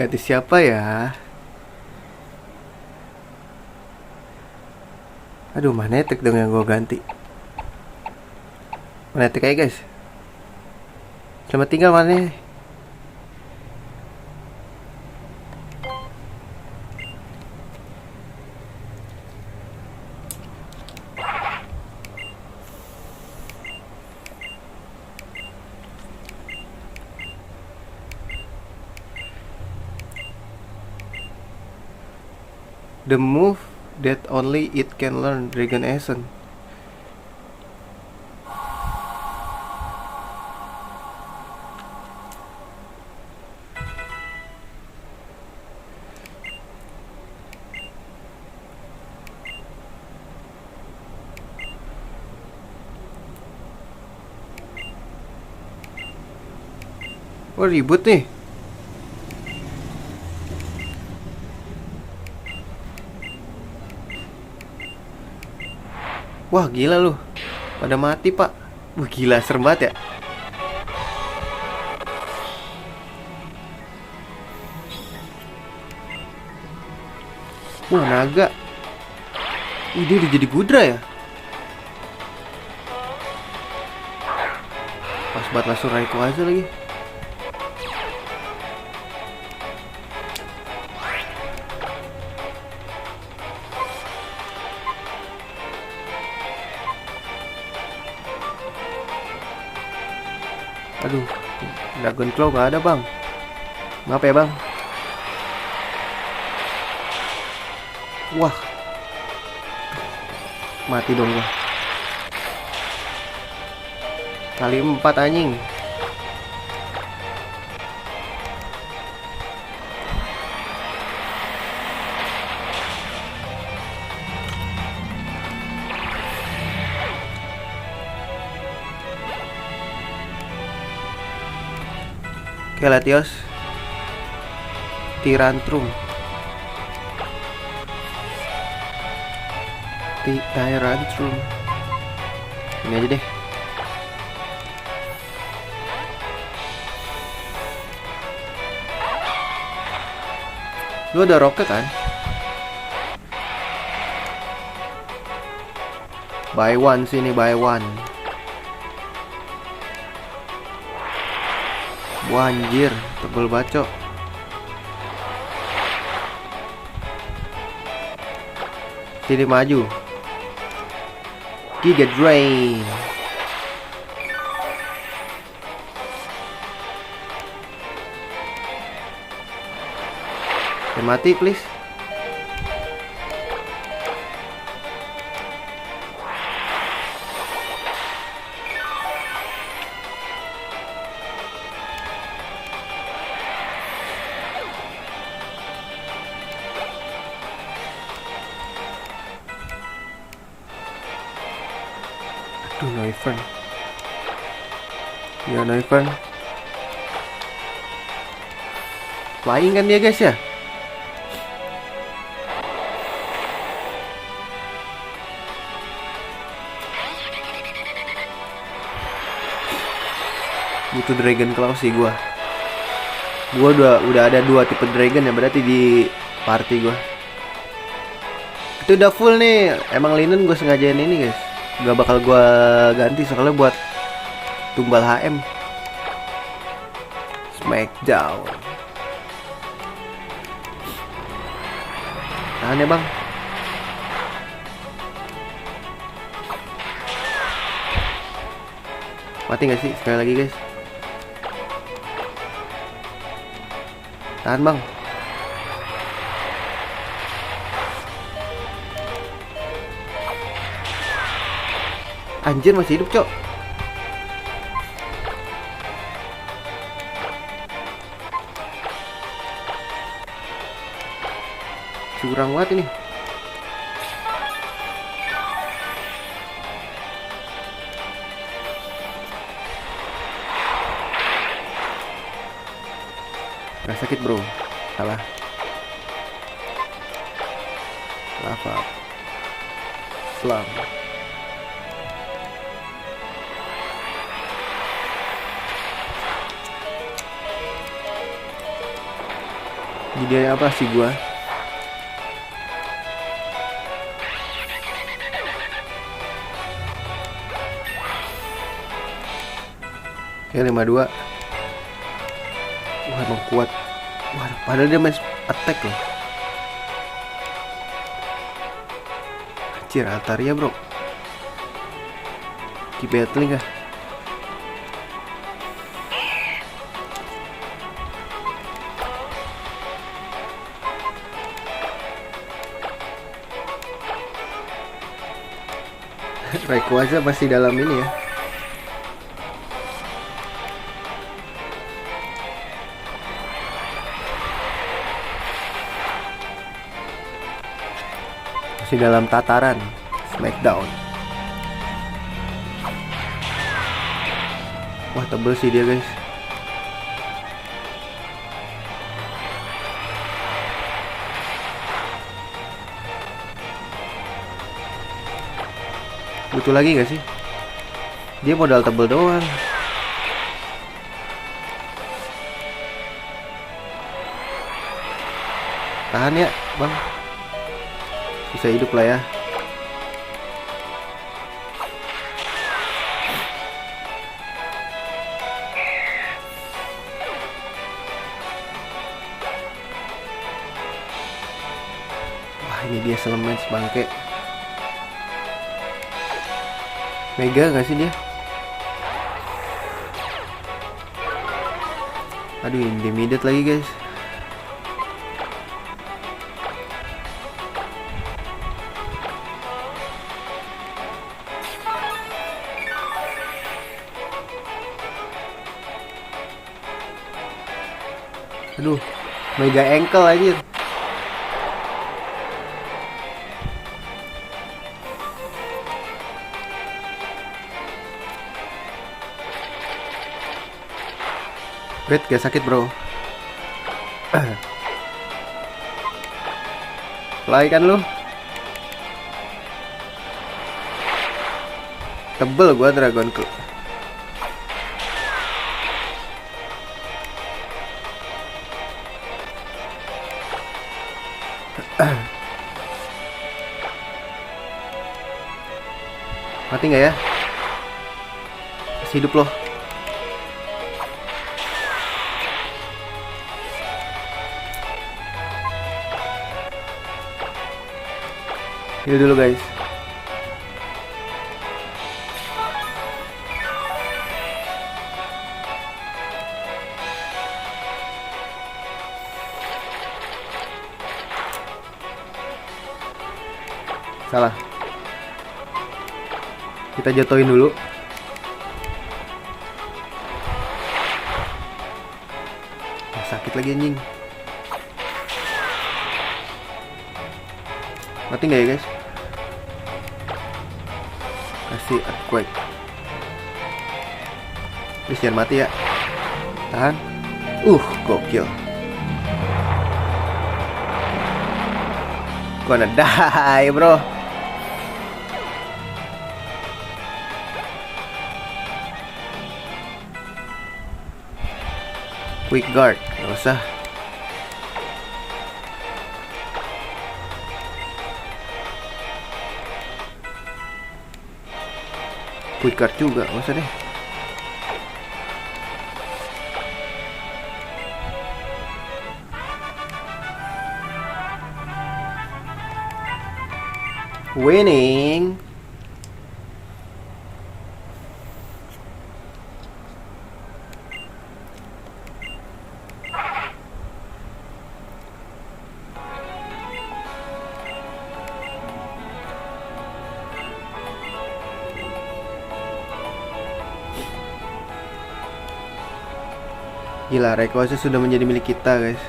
Ganti siapa ya? Aduh, Magnetic dong yang gue ganti. Magnetic aja guys. Selamat tinggal mana? The move that only it can learn, Dragon Essence. Oh, ribut nih. Wah, gila lu. Pada mati, Pak. Wah, gila, serem banget ya. Wah, naga. Dia udah jadi Gudra ya. Pas banget langsung Rayquaza lagi. Aduh, Dragon Claw gak ada bang. Maaf ya bang. Wah, mati dong gua. Kali 4 anjing. Oke, Latios. Tyrantrum. Tyrantrum. Ini aja deh. Lu ada roket kan? Buy one sini, buy one. Wah anjir, tebel bacok. Sini maju. Giga Drain. Mati please. Aduh, Noivern. Ya Noivern. Flying kan dia guys ya. Butuh Dragon Claw sih gua. Gua udah ada 2 tipe dragon ya, berarti di party gua. Itu udah full nih. Emang Linen gua sengajain ini, guys. Gak bakal gua ganti soalnya buat tumbal HM. Smackdown. Tahan ya, Bang. Mati gak sih? Sekali lagi, guys. Tahan bang. Anjir masih hidup cok. Curang banget ini. Gak sakit bro. Salah. Lava. Slam. Jadi apa sih gua? Oke 52. Wah emang kuat. Wah padahal dia main attack loh. Anjir Altaria bro. Keep battling kah? Rayquaza masih dalam ini ya. Masih dalam tataran Smackdown. Wah tebel sih dia guys. Butuh lagi gak sih? Dia modal tebel doang. Tahan ya bang. Bisa hidup lah ya. Wah ini dia Salamence bangke. Mega gak sih dia? Aduh intimidated lagi guys. Aduh mega ankle aja. Bet gak sakit bro. Fly kan lu. Tebel gua Dragon Claw. Mati nggak ya? Masih hidup loh. Heal dulu guys. Salah. Kita jatuhin dulu. Sakit lagi anjing. Mati nggak ya guys? Kasih earthquake. Please jangan mati ya. Tahan. Gokil. Gonna die bro. Quick guard, nggak usah. Quick guard juga, nggak usah deh. Winning. Gila, Rayquaza sudah menjadi milik kita, guys.